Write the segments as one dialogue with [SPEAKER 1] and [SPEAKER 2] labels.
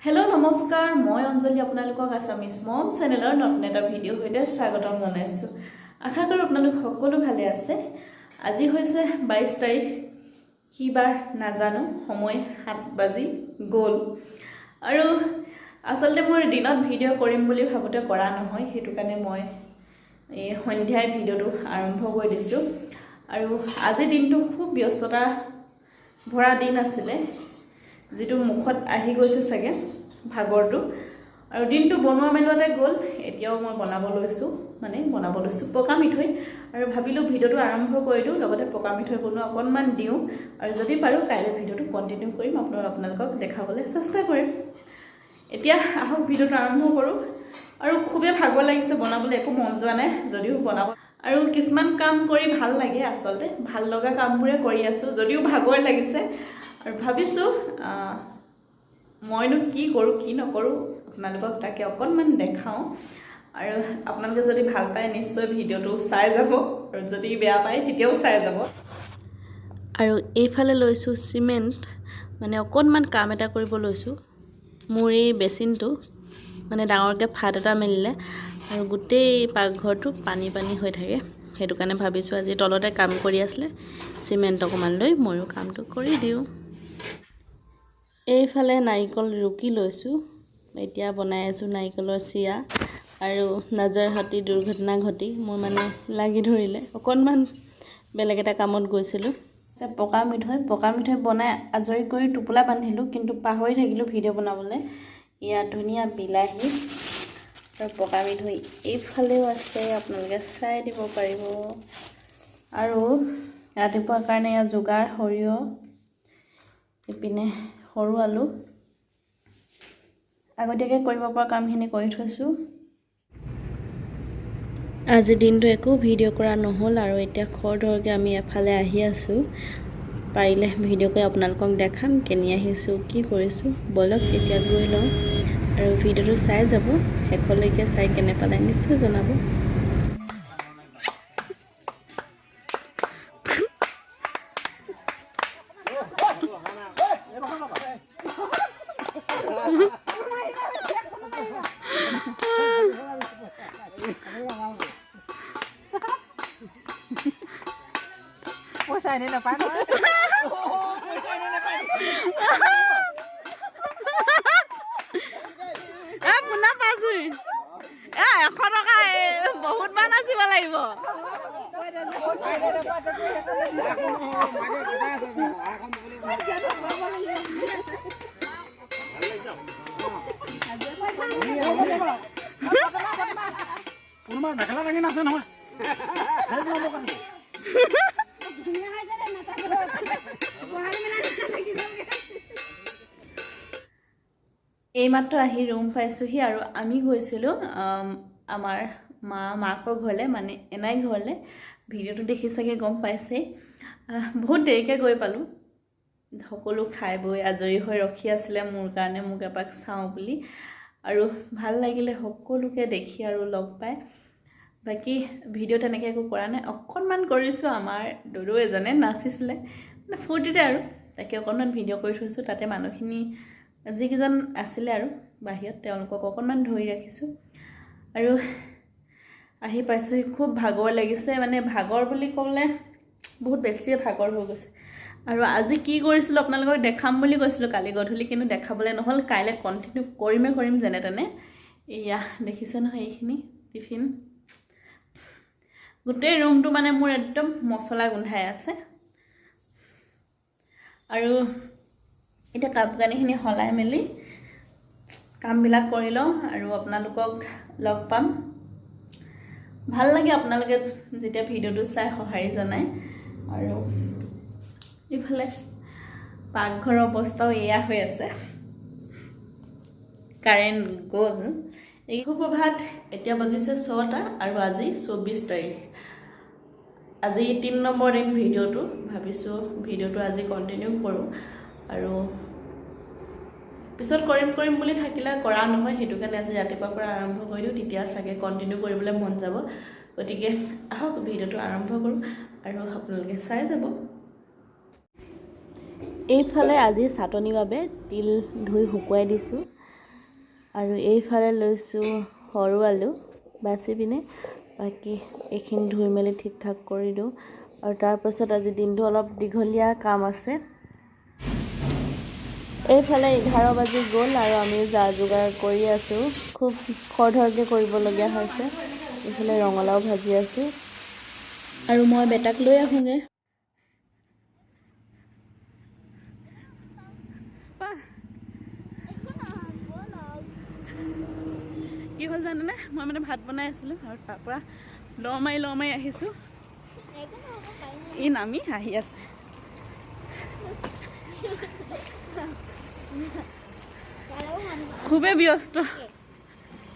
[SPEAKER 1] Hello नमस्कार मैं Anjali आपनालोকক Assamese मम चेनेলৰ নতুন এটা ভিডিও হইতে স্বাগতম জনাইছো আশা কৰো আপোনালোক সকলো ভালে আছে আজি হৈছে 22 তাৰিখ কি বাৰ নাজানো সময় 7 বাজি গল আৰু আসলতে মই দিনত ভিডিও কৰিম বুলি ভাবতে কৰা নহয় হেতু কাৰণে মই এই সন্ধ্যায় ভিডিওটো আৰম্ভ কৰি দিছো আৰু আজি দিনটো খুব ব্যস্ততা ভৰা দিন আছিল যেটো মুখত আহি গৈছে সগে ভাগৰটো আৰু দিনটো বনোৱা মেলোতে গল এতিয়াও মই বনাব লৈছো পকা মিঠৈ আৰু ভাবিলো ভিডিওটো আৰম্ভ কৰি দিও লগতে পকা মিঠৈ বনোৱা অকনমান দিও আৰু যদি পাৰো কাইলে ভিডিওটো কন্টিনিউ কৰিম আপোনালোকক দেখাবলৈ চেষ্টা কৰিম এতিয়া আহক ভিডিওটো আৰম্ভ কৰো আৰু খুবে ভাগৰ লাগিছে বনাবলৈ একো মন যোৱা নাই যদিও বনাব আৰু কিছুমান কাম কৰি ভাল লাগে আসলতে ভাল লগা কামবোৰে কৰি আছো যদিও ভাগৰ লাগিছে আৰু ভাবিছো মইনো কি কৰো কি নকৰো আপোনালোকক তাকে অকনমান দেখাও আৰু আপোনালোকে যদি ভাল পায় নিশ্চয় ভিডিওটো চাই যাব আৰু যদি বেয়া পায় তেতিয়াও চাই যাব আৰু এইফালে লৈছো সিমেন্ট মানে অকনমান কাম এটা কৰিব লৈছো মোৰ এই বেচিনটো মানে ডাঙৰকে ফাট এটা মিলিলে আৰু গোটেই পাকঘৰটো পানী হৈ থাকে হেতু কাৰণে ভাবিছো আজি তলতে কাম কৰি আসলে সিমেন্ট অকমান লৈ ময়ো কামটো কৰি দিও এইফালে নাৰিকল ৰুকি লৈছো এতিয়া বনাই আছো নাৰিকলৰ চিয়া আৰু নজৰ হতি দুৰ্ঘটনা ঘটি মোৰ মানে লাগি ধৰিলে অকনমান বেলেগ এটা কামত গৈছিলো পকা মিঠৈ বনাই আজৰি কৰি টুপলা বান্ধিলো কিন্তু পাহৰি থাকিলো ভিডিও বনাবলৈ ইয়া ধুনিয়া বিলাহী আৰু পকা মিঠৈ এইফালেও আছে আপোনালোকে চাই দিব পাৰিব আৰু ৰাতিপুৱাৰ কাৰণে ইয়া যোগাৰ সৰিয়হ ইপিনে সৰু আলু আগতীয়াকৈ কৰিব পৰা কামখিনি কৰি থৈছো আজি দিনটো একো ভিডিও কৰা নহল আৰু এতিয়া খৰধৰকে আমি এফালে আহি আছো পাৰিলে ভিডিও কৰি আপোনালোকক দেখাম কেনি আহিছো কি কৰিছো বলক এতিয়া গৈ লওঁ আৰু ভিডিওটো চাই যাব হেকলৈকে চাই কেনে পালে নিশ্চয় জনাব
[SPEAKER 2] Pulsa ini apa?
[SPEAKER 1] Puna pasui. এখন টকা বহুত মান আছিল লাগিব।
[SPEAKER 2] Rumah nakala lagi nasa nama. এই মাত্ৰ আহি ৰুম পাইছোহি আৰু আমি গৈছিলো আমাৰ মাকৰ ঘৰলে মানে এনাই ঘৰলে ভিডিওটো দেখি সকে গম পাইছে বহুত দেৰিকে গৈ পালো সকলো খাই বৈ আজৰি হৈ ৰখি আছিল মোৰ কাৰণে মোক এপাক চাও বুলি আৰু ভাল লাগিলে সকলোকে দেখি আৰু লগ পাই বাকি ভিডিও তেনেকৈ একো কৰা নাই অকনমান কৰিছো আমাৰ দৰু এজনে নাচিছিলে মানে ফুৰ্তিতে আৰু তাকে অকনমান ভিডিও কৰি থৈছো তাতে মানুহখিনি যিকিজন আছিল আৰু বাহিৰত তেওঁলোকক অকনমান ধৰি ৰাখিছো আৰু আহি পাইছো খুব ভাগৰ লাগিছে মানে ভাগৰ বুলি ক'লে বহুত বেছি ভাগৰ হৈ গৈছে আৰু আজি কি কৰিছিল আপোনালোকক দেখাম বুলি কৈছিল কালি গধূলি কিন্তু দেখাবলৈ নহল কাইলে কন্টিনিউ কৰিম যেনে তেনে ইয়া দেখিছে নহয় এইখিনি টিফিন গোটেই ৰুমটো মানে মোৰ একদম মছলা গোন্ধাই আছে আৰু এটা কাপগানিখিনি হলাই মেলি কামবিলাক কৰি লওঁ আৰু আপোনালোকক লগ পাম ভাল লাগে আপোনালোকে যেতিয়া ভিডিওটো চাই সহাৰি জনাই আৰু ইফালে পাকঘৰৰ অৱস্থাও এয়া হৈ আছে কাৰেণ্ট গ'ল এই সুপ্ৰভাত এতিয়া বাজিছে 6টা আৰু আজি 24 তাৰিখ আজি 3 নম্বৰ দিন ভিডিওটো ভাবিছো ভিডিওটো আজি কন্টিনিউ কৰো আৰু পিছত কৰিম বুলি থাকিলা কৰা নহয় হেতু কাৰণে আজি ৰাতিপুৱাৰ পৰা আৰম্ভ কৰি দিও তেতিয়া সকে কন্টিনিউ কৰিবলৈ মন যাব গতিকে আহক ভিডিওটো আৰম্ভ কৰো আৰু আপোনালোকে চাই যাব এইফালে আজি চাটনিৰ বাবে তিল ধুই শুকুৱাই দিছো আৰু এইফালে লৈছোঁ সৰু আলু বাছি পিনে, বাকী এইখিনি ধুই মেলি ঠিক ঠাক কৰি দিওঁ। আৰু তাৰপাছত আজি দিনটো অলপ দীঘলীয়া কাম আছে। এইফালে 11 বাজি গ'ল আৰু আমি যা যোগাৰ কৰি আছোঁ। খুব খৰধৰকৈ কৰিবলগীয়া হৈছে। এইফালে ৰঙালাও ভাজি আছোঁ আৰু মই বেটাক লৈ আহোঁগৈ। কি হ'ল জানানে, মই মানে ভাত বনাই আছিলোঁ আৰু তাৰপৰা ল মাৰি আহিছোঁ। ই নামি আহি আছে। খুবেই ব্যস্ত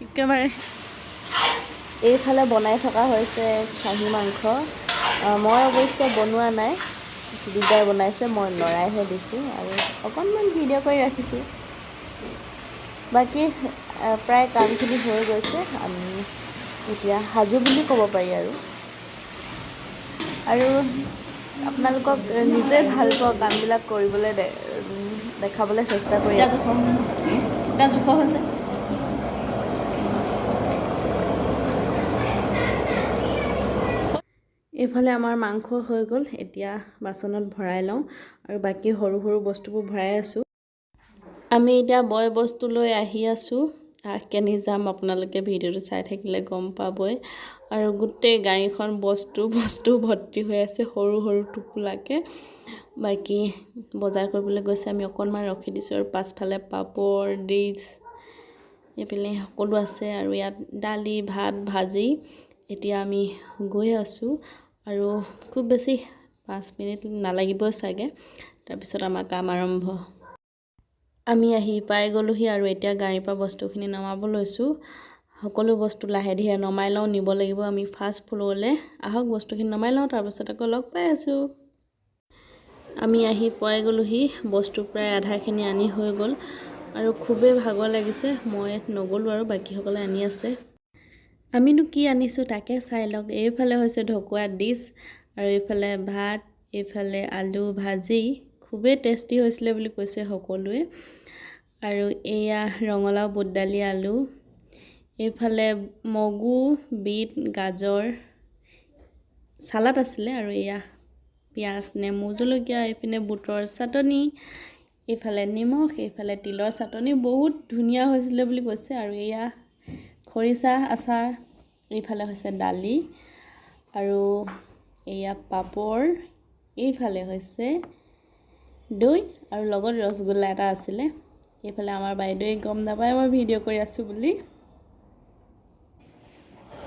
[SPEAKER 2] একেবাৰে। এইফালে বনাই থকা হৈছে খাহী মাংস। মই অৱশ্যে বনোৱা নাই, দিদাই বনাইছে, মই লৰাইহে দিছোঁ আৰু অকণমান ভিডিঅ' কৰি ৰাখিছোঁ। বাকী প্ৰায় কামখিনি হৈ গৈছে, আমি এতিয়া সাজু বুলি ক'ব পাৰি। আৰু আপোনালোকক নিজে ভাল পোৱা কামবিলাক কৰিবলৈ দেখাবলৈ চেষ্টা কৰি আছোঁ। জোখ হৈছে। এইফালে আমাৰ মাংস হৈ গ'ল, এতিয়া বাচনত ভৰাই লওঁ আৰু বাকী সৰু সৰু বস্তুবোৰ ভৰাই আছোঁ। আমি এতিয়া বয় বস্তু লৈ আহি আছোঁ। কেনি যাম আপোনালোকে ভিডিঅ'টো চাই থাকিলে গম পাবই। আৰু গোটেই গাড়ীখন বস্তু ভৰ্তি হৈ আছে, সৰু সৰু টোপোলাকৈ। বাকী বজাৰ কৰিবলৈ গৈছে, আমি অকণমান ৰখি দিছোঁ। আৰু পাছফালে পাপৰ, ডিছ এইপিনে সকলো আছে আৰু ইয়াত দালি, ভাত, ভাজি। এতিয়া আমি গৈ আছোঁ আৰু খুব বেছি 5 মিনিট নালাগিবই চাগে, তাৰপিছত আমাৰ কাম আৰম্ভ। আমি আহি পাই গ'লোহি আৰু এতিয়া গাড়ীৰ পৰা বস্তুখিনি নমাব লৈছোঁ। সকলো বস্তু লাহে ধীৰে নমাই লওঁ, নিব লাগিব। আমি ফাৰ্ষ্ট ফ্ল'ৰলৈ আহক, বস্তুখিনি নমাই লওঁ, তাৰপিছত আকৌ লগ পাই আছোঁ। আমি আহি পাই গ'লোহি, বস্তু প্ৰায় আধাখিনি আনি হৈ গ'ল আৰু খুবেই ভাগৰ লাগিছে। মই নগ'লোঁ আৰু বাকীসকলে আনি আছে। আমিনো কি আনিছোঁ তাকে চাই লওক। এইফালে হৈছে ঢকুৱা ডিছ আৰু এইফালে ভাত, এইফালে আলু ভাজি। খুবেই টেষ্টি হৈছিলে বুলি কৈছে সকলোৱে। আৰু এয়া ৰঙালাও, বুট দালি, আলু। এইফালে মগু, বিট, গাজৰ চালাড আছিলে আৰু এয়া পিঁয়াজ, নেমু, জলকীয়া। এইপিনে বুটৰ চাটনি, এইফালে নিমখ, এইফালে তিলৰ চাটনি। বহুত ধুনীয়া হৈছিলে বুলি কৈছে। আৰু এয়া খৰিচা আচাৰ, এইফালে হৈছে দালি আৰু এয়া পাপৰ, এইফালে হৈছে দৈ আৰু লগত ৰসগোল্লা এটা আছিলে। এইফালে আমাৰ বাইদেৱে গম নাপায় মই ভিডিঅ' কৰি আছোঁ বুলি।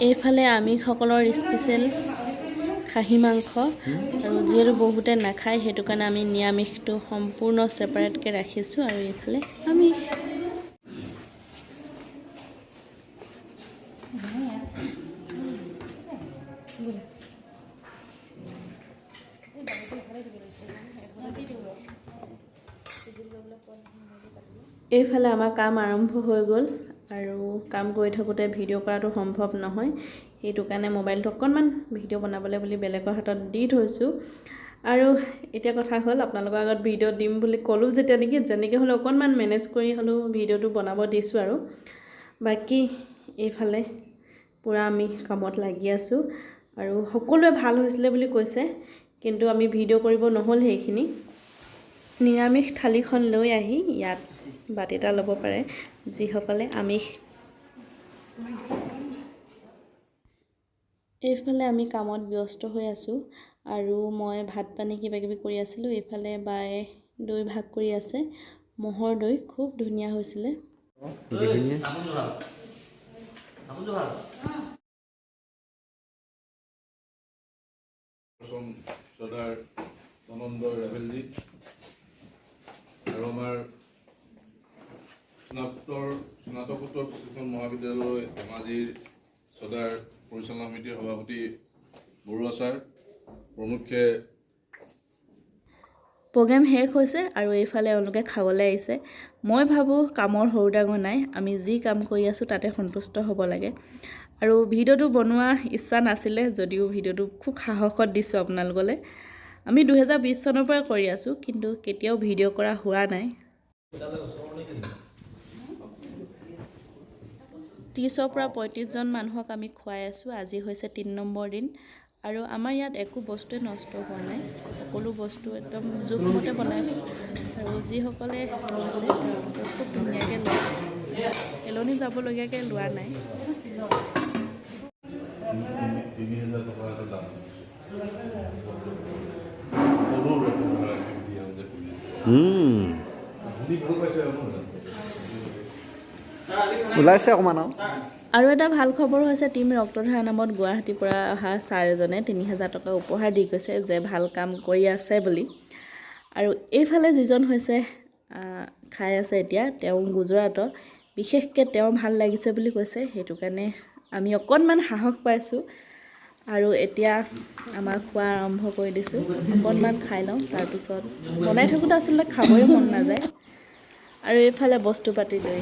[SPEAKER 2] এইফালে আমিষসকলৰ স্পেচিয়েল খাহী মাংস, আৰু যিহেতু বহুতে নাখায় সেইটো কাৰণে আমি নিৰামিষটো সম্পূৰ্ণ ছেপাৰেটকৈ ৰাখিছোঁ। আৰু এইফালে আমিষ। এইফালে আমাৰ কাম আৰম্ভ হৈ গ'ল আৰু কাম কৰি থাকোঁতে ভিডিঅ' কৰাটো সম্ভৱ নহয়, সেইটো কাৰণে মোবাইলটো অকণমান ভিডিঅ' বনাবলৈ বুলি বেলেগৰ হাতত দি থৈছোঁ। আৰু এতিয়া কথা হ'ল, আপোনালোকৰ আগত ভিডিঅ' দিম বুলি ক'লোঁ যেতিয়া যেনেকৈ হ'লেও অকণমান মেনেজ কৰি হ'লেও ভিডিঅ'টো বনাব দিছোঁ। আৰু বাকী এইফালে পূৰা আমি কামত লাগি আছোঁ আৰু সকলোৱে ভাল হৈছিলে বুলি কৈছে, কিন্তু আমি ভিডিঅ' কৰিব নহ'ল সেইখিনি। নিৰামিষ থালিখন লৈ আহি ইয়াত বাতি এটা ল'ব পাৰে যিসকলে আমিষ। এইফালে আমি কামত ব্যস্ত হৈ আছোঁ আৰু মই ভাত পানী কিবাকিবি কৰি আছিলোঁ। এইফালে বায়ে দৈ ভাগ কৰি আছে, ম'হৰ দৈ, খুব ধুনীয়া হৈছিলে।
[SPEAKER 3] আৰু আমাৰ স্নাতকোত্তৰ প্ৰশিক্ষণ মহাবিদ্যালয় ধেমাজিৰ চদাৰ পৰিচালনা সমিতিৰ সভাপতি বৰুৱা ছাৰ প্ৰমুখ্যে
[SPEAKER 2] প্ৰগ্ৰেম শেষ হৈছে আৰু এইফালে এওঁলোকে খাবলৈ আহিছে। মই ভাবোঁ কামৰ সৰু ডাঙৰ নাই, আমি যি কাম কৰি আছোঁ তাতে সন্তুষ্ট হ'ব লাগে। আৰু ভিডিঅ'টো বনোৱা ইচ্ছা নাছিলে, যদিও ভিডিঅ'টো খুব সাহসত দিছোঁ আপোনালোকলৈ। আমি 2020 চনৰ পৰা কৰি আছোঁ, কিন্তু কেতিয়াও ভিডিঅ' কৰা হোৱা নাই। 30ৰ পৰা 35জন মানুহক আমি খুৱাই আছোঁ। আজি হৈছে 3 নম্বৰ দিন আৰু আমাৰ ইয়াত একো বস্তুৱে নষ্ট হোৱা নাই, সকলো বস্তু একদম জোখমতে বনাইছোঁ আৰু যিসকলে লৈছে তেওঁলোকে খুব ধুনীয়াকৈ লৈছে, এলনি যাবলগীয়াকৈ লোৱা নাই।
[SPEAKER 3] 3,000 টকা এটা দাম
[SPEAKER 4] ওলাইছে অকণমান
[SPEAKER 2] আৰু এটা ভাল খবৰ হৈছে টিম ৰক্তধাৰা নামত গুৱাহাটীৰ পৰা অহা ছাৰ এজনে 3,000 টকা উপহাৰ দি গৈছে যে ভাল কাম কৰি আছে বুলি। আৰু এইফালে যিজন হৈছে খাই আছে এতিয়া, তেওঁ গুজৰাটৰ, বিশেষকৈ তেওঁ ভাল লাগিছে বুলি কৈছে, সেইটো কাৰণে আমি অকণমান সাহস পাইছোঁ আৰু এতিয়া আমাৰ খোৱা আৰম্ভ কৰি দিছোঁ। অকণমান খাই লওঁ, তাৰপিছত বনাই থাকোঁতে আচলতে খাবই মন নাযায়। আৰু এইফালে বস্তু পাতি লৈ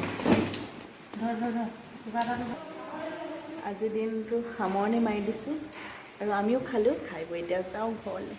[SPEAKER 2] আজি দিনটো সামৰণি মাৰি দিছোঁ আৰু আমিও খালোঁ, খাই বৈ এতিয়া যাওঁ ঘৰলৈ।